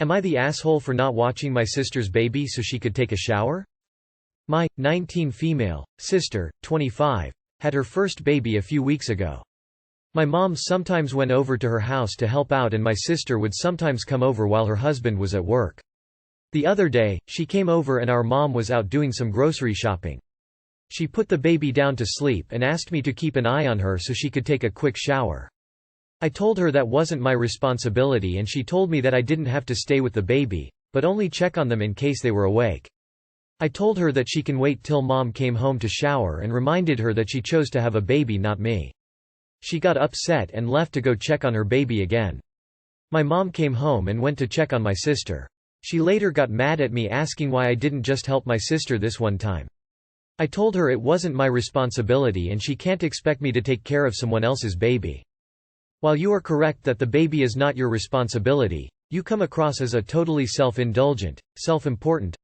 Am I the asshole for not watching my sister's baby so she could take a shower? My 19 female sister, 25, had her first baby a few weeks ago. My mom sometimes went over to her house to help out, and my sister would sometimes come over while her husband was at work. The other day, she came over and our mom was out doing some grocery shopping. She put the baby down to sleep and asked me to keep an eye on her so she could take a quick shower. I told her that wasn't my responsibility, and she told me that I didn't have to stay with the baby, but only check on them in case they were awake. I told her that she can wait till mom came home to shower and reminded her that she chose to have a baby, not me. She got upset and left to go check on her baby again. My mom came home and went to check on my sister. She later got mad at me, asking why I didn't just help my sister this one time. I told her it wasn't my responsibility and she can't expect me to take care of someone else's baby. While you are correct that the baby is not your responsibility, you come across as a totally self-indulgent, self-important,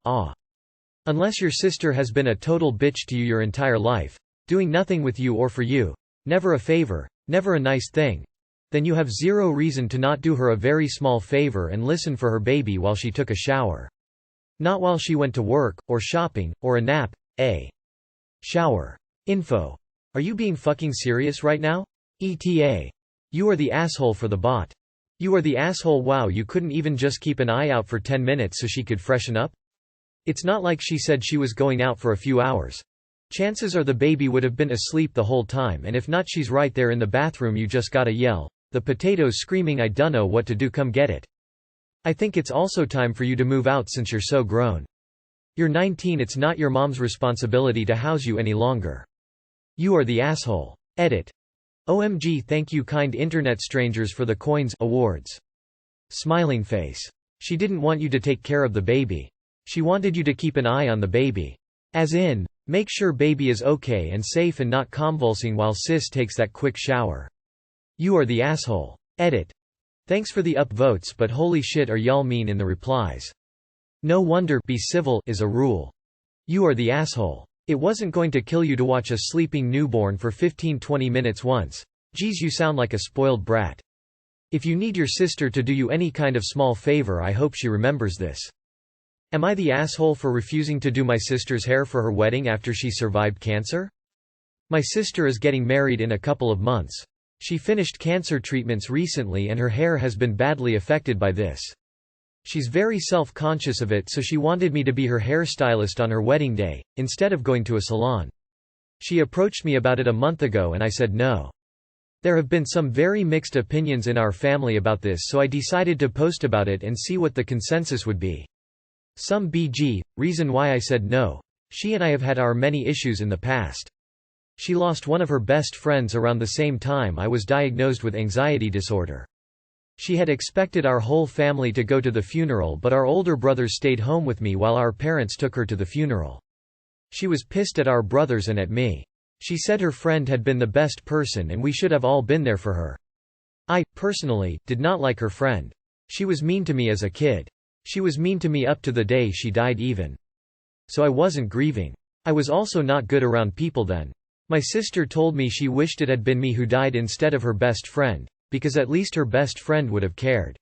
Unless your sister has been a total bitch to you your entire life, doing nothing with you or for you, never a favor, never a nice thing, then you have zero reason to not do her a very small favor and listen for her baby while she took a shower. Not while she went to work, or shopping, or a nap. Shower. Info. Are you being fucking serious right now? ETA. You are the asshole for the bot. You are the asshole. Wow, you couldn't even just keep an eye out for 10 minutes so she could freshen up? It's not like she said she was going out for a few hours. Chances are the baby would have been asleep the whole time, and if not, she's right there in the bathroom. You just gotta yell, "The potato's screaming, I dunno what to do, come get it." I think it's also time for you to move out since you're so grown. You're 19, it's not your mom's responsibility to house you any longer. You are the asshole. Edit. OMG, thank you kind internet strangers for the coins awards. Smiling face. She didn't want you to take care of the baby. She wanted you to keep an eye on the baby. As in, make sure baby is okay and safe and not convulsing while sis takes that quick shower. You are the asshole. Edit. Thanks for the upvotes, but holy shit are y'all mean in the replies. No wonder be civil is a rule. You are the asshole. It wasn't going to kill you to watch a sleeping newborn for 15-20 minutes once. Geez, you sound like a spoiled brat. If you need your sister to do you any kind of small favor, I hope she remembers this. Am I the asshole for refusing to do my sister's hair for her wedding after she survived cancer? My sister is getting married in a couple of months. She finished cancer treatments recently and her hair has been badly affected by this. She's very self-conscious of it, so she wanted me to be her hairstylist on her wedding day, instead of going to a salon. She approached me about it a month ago and I said no. There have been some very mixed opinions in our family about this, so I decided to post about it and see what the consensus would be. Some BG, reason why I said no. She and I have had our many issues in the past. She lost one of her best friends around the same time I was diagnosed with anxiety disorder. She had expected our whole family to go to the funeral, but our older brothers stayed home with me while our parents took her to the funeral. She was pissed at our brothers and at me. She said her friend had been the best person and we should have all been there for her. I, personally, did not like her friend. She was mean to me as a kid. She was mean to me up to the day she died even. So I wasn't grieving. I was also not good around people then. My sister told me she wished it had been me who died instead of her best friend, because at least her best friend would have cared.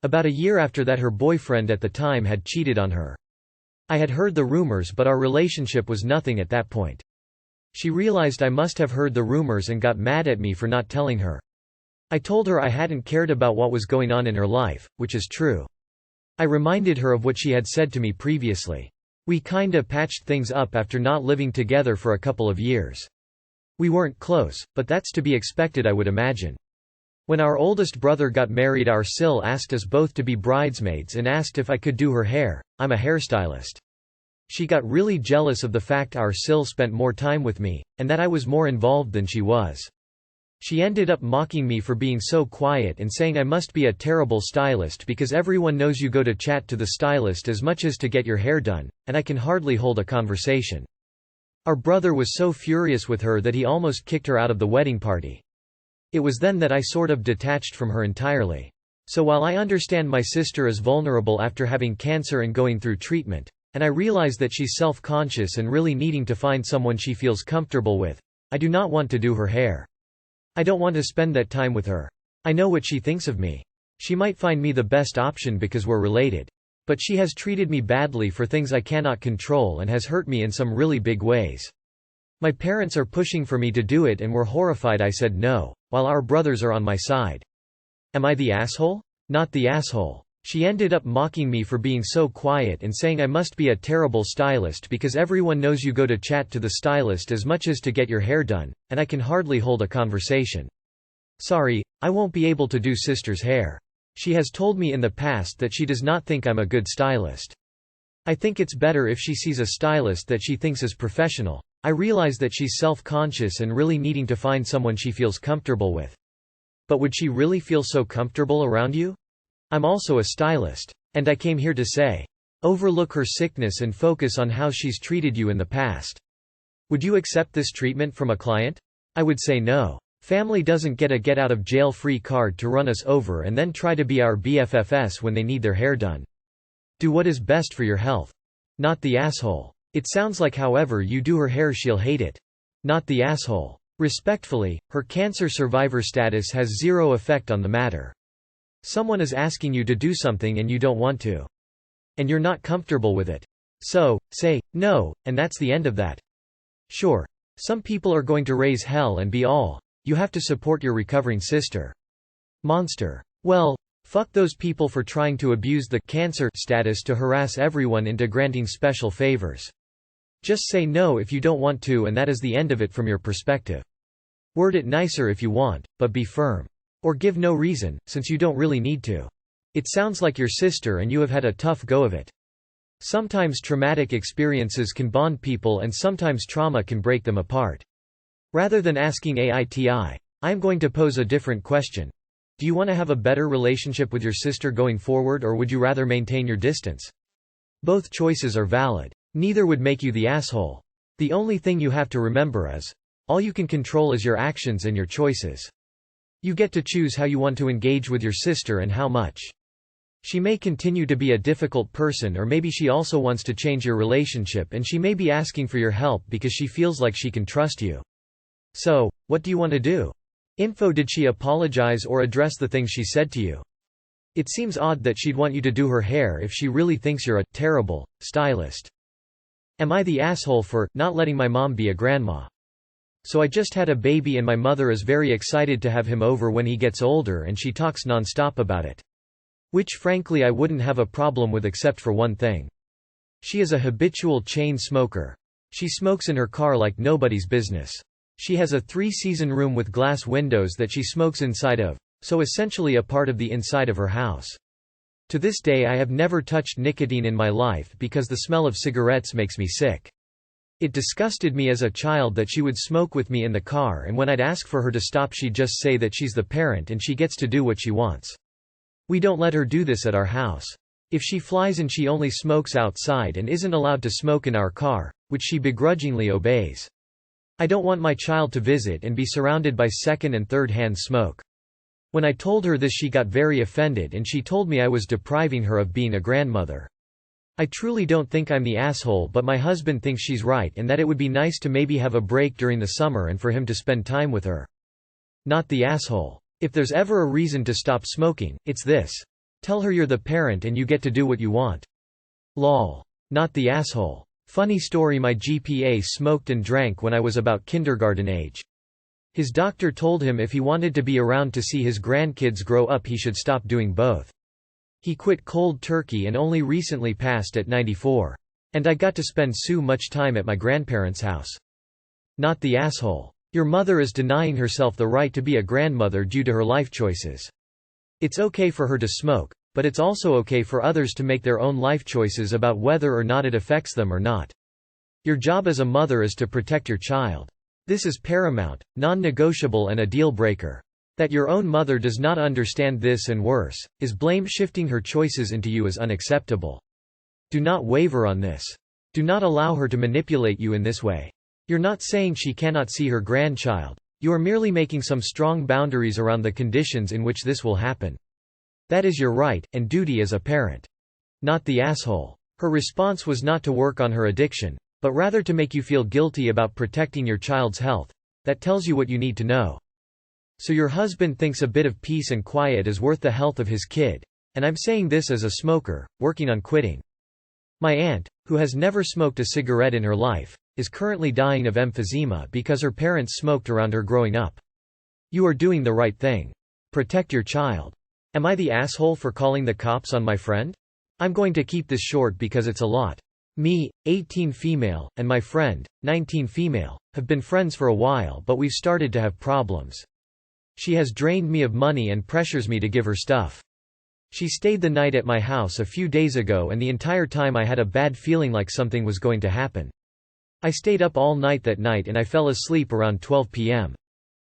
About a year after that, her boyfriend at the time had cheated on her. I had heard the rumors, but our relationship was nothing at that point. She realized I must have heard the rumors and got mad at me for not telling her. I told her I hadn't cared about what was going on in her life, which is true. I reminded her of what she had said to me previously. We kinda patched things up after not living together for a couple of years. We weren't close, but that's to be expected, I would imagine. When our oldest brother got married, our Sil asked us both to be bridesmaids and asked if I could do her hair. I'm a hairstylist. She got really jealous of the fact our Sil spent more time with me, and that I was more involved than she was. She ended up mocking me for being so quiet and saying I must be a terrible stylist because everyone knows you go to chat to the stylist as much as to get your hair done, and I can hardly hold a conversation. Our brother was so furious with her that he almost kicked her out of the wedding party. It was then that I sort of detached from her entirely. So while I understand my sister is vulnerable after having cancer and going through treatment, and I realize that she's self-conscious and really needing to find someone she feels comfortable with, I do not want to do her hair. I don't want to spend that time with her. I know what she thinks of me. She might find me the best option because we're related. But she has treated me badly for things I cannot control and has hurt me in some really big ways. My parents are pushing for me to do it and were horrified I said no, while our brothers are on my side. Am I the asshole? Not the asshole. She ended up mocking me for being so quiet and saying I must be a terrible stylist because everyone knows you go to chat to the stylist as much as to get your hair done, and I can hardly hold a conversation. Sorry, I won't be able to do sister's hair. She has told me in the past that she does not think I'm a good stylist. I think it's better if she sees a stylist that she thinks is professional. I realize that she's self-conscious and really needing to find someone she feels comfortable with. But would she really feel so comfortable around you? I'm also a stylist. And I came here to say, overlook her sickness and focus on how she's treated you in the past. Would you accept this treatment from a client? I would say no. Family doesn't get a get-out-of-jail-free card to run us over and then try to be our BFFs when they need their hair done. Do what is best for your health. Not the asshole. It sounds like however you do her hair she'll hate it. Not the asshole. Respectfully, her cancer survivor status has zero effect on the matter. Someone is asking you to do something and you don't want to. And you're not comfortable with it. So, say, no, and that's the end of that. Sure. Some people are going to raise hell and be all, you have to support your recovering sister. Monster. Well, fuck those people for trying to abuse the cancer status to harass everyone into granting special favors. Just say no if you don't want to and that is the end of it from your perspective. Word it nicer if you want, but be firm. Or give no reason, since you don't really need to. It sounds like your sister and you have had a tough go of it. Sometimes traumatic experiences can bond people and sometimes trauma can break them apart. Rather than asking AITA, I'm going to pose a different question. Do you want to have a better relationship with your sister going forward or would you rather maintain your distance? Both choices are valid. Neither would make you the asshole. The only thing you have to remember is, all you can control is your actions and your choices. You get to choose how you want to engage with your sister and how much. She may continue to be a difficult person or maybe she also wants to change your relationship and she may be asking for your help because she feels like she can trust you. So, what do you want to do? Info. Did she apologize or address the things she said to you? It seems odd that she'd want you to do her hair if she really thinks you're a terrible stylist. Am I the asshole for not letting my mom be a grandma? So I just had a baby and my mother is very excited to have him over when he gets older and she talks non-stop about it. Which frankly I wouldn't have a problem with except for one thing. She is a habitual chain smoker. She smokes in her car like nobody's business. She has a 3-season room with glass windows that she smokes inside of, so essentially a part of the inside of her house. To this day I have never touched nicotine in my life because the smell of cigarettes makes me sick. It disgusted me as a child that she would smoke with me in the car and when I'd ask for her to stop she'd just say that she's the parent and she gets to do what she wants. We don't let her do this at our house. If she flies and she only smokes outside and isn't allowed to smoke in our car, which she begrudgingly obeys. I don't want my child to visit and be surrounded by second and third-hand smoke. When I told her this she got very offended and she told me I was depriving her of being a grandmother. I truly don't think I'm the asshole but my husband thinks she's right and that it would be nice to maybe have a break during the summer and for him to spend time with her. Not the asshole. If there's ever a reason to stop smoking, it's this. Tell her you're the parent and you get to do what you want. Lol. Not the asshole. Funny story, my GPA smoked and drank when I was about kindergarten age. His doctor told him if he wanted to be around to see his grandkids grow up he should stop doing both. He quit cold turkey and only recently passed at 94. And I got to spend so much time at my grandparents' house. Not the asshole. Your mother is denying herself the right to be a grandmother due to her life choices. It's okay for her to smoke, but it's also okay for others to make their own life choices about whether or not it affects them or not. Your job as a mother is to protect your child. This is paramount, non-negotiable and a deal breaker. That your own mother does not understand this and worse, is blame-shifting her choices into you is unacceptable. Do not waver on this. Do not allow her to manipulate you in this way. You're not saying she cannot see her grandchild. You are merely making some strong boundaries around the conditions in which this will happen. That is your right, and duty as a parent. Not the asshole. Her response was not to work on her addiction, but rather to make you feel guilty about protecting your child's health. That tells you what you need to know. So your husband thinks a bit of peace and quiet is worth the health of his kid. And I'm saying this as a smoker, working on quitting. My aunt, who has never smoked a cigarette in her life, is currently dying of emphysema because her parents smoked around her growing up. You are doing the right thing. Protect your child. Am I the asshole for calling the cops on my friend? I'm going to keep this short because it's a lot. Me, 18 female, and my friend, 19 female, have been friends for a while, but we've started to have problems. She has drained me of money and pressures me to give her stuff. She stayed the night at my house a few days ago, and the entire time I had a bad feeling like something was going to happen. I stayed up all night that night and I fell asleep around 12 p.m.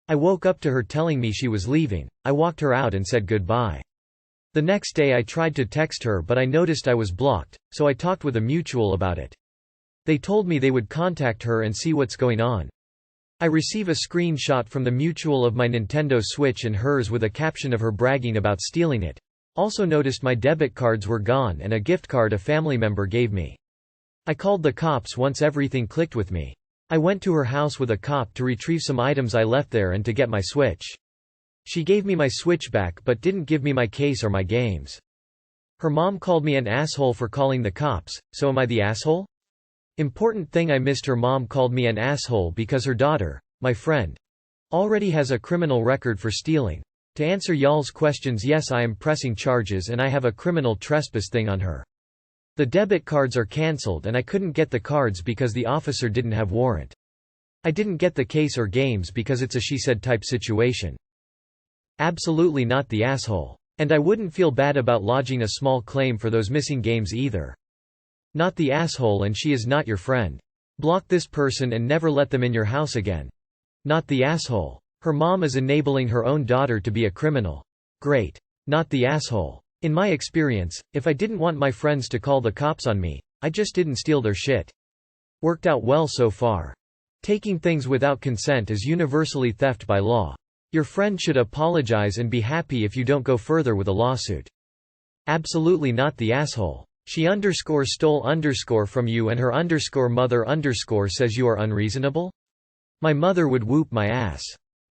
I woke up to her telling me she was leaving. I walked her out and said goodbye. The next day I tried to text her, but I noticed I was blocked, so I talked with a mutual about it. They told me they would contact her and see what's going on. I receive a screenshot from the mutual of my Nintendo Switch and hers with a caption of her bragging about stealing it. Also noticed my debit cards were gone and a gift card a family member gave me. I called the cops once everything clicked with me. I went to her house with a cop to retrieve some items I left there and to get my Switch. She gave me my Switch back but didn't give me my case or my games. Her mom called me an asshole for calling the cops, so am I the asshole? Important thing, I missed her mom called me an asshole because her daughter, my friend, already has a criminal record for stealing. To answer y'all's questions, yes, I am pressing charges and I have a criminal trespass thing on her. The debit cards are cancelled and I couldn't get the cards because the officer didn't have warrant. I didn't get the case or games because it's a she said type situation. Absolutely not the asshole. And I wouldn't feel bad about lodging a small claim for those missing games either. Not the asshole, and she is not your friend. Block this person and never let them in your house again. Not the asshole. Her mom is enabling her own daughter to be a criminal. Great. Not the asshole. In my experience, if I didn't want my friends to call the cops on me, I just didn't steal their shit. Worked out well so far. Taking things without consent is universally theft by law. Your friend should apologize and be happy if you don't go further with a lawsuit. Absolutely not the asshole. She stole from you and her mother says you are unreasonable? My mother would whoop my ass.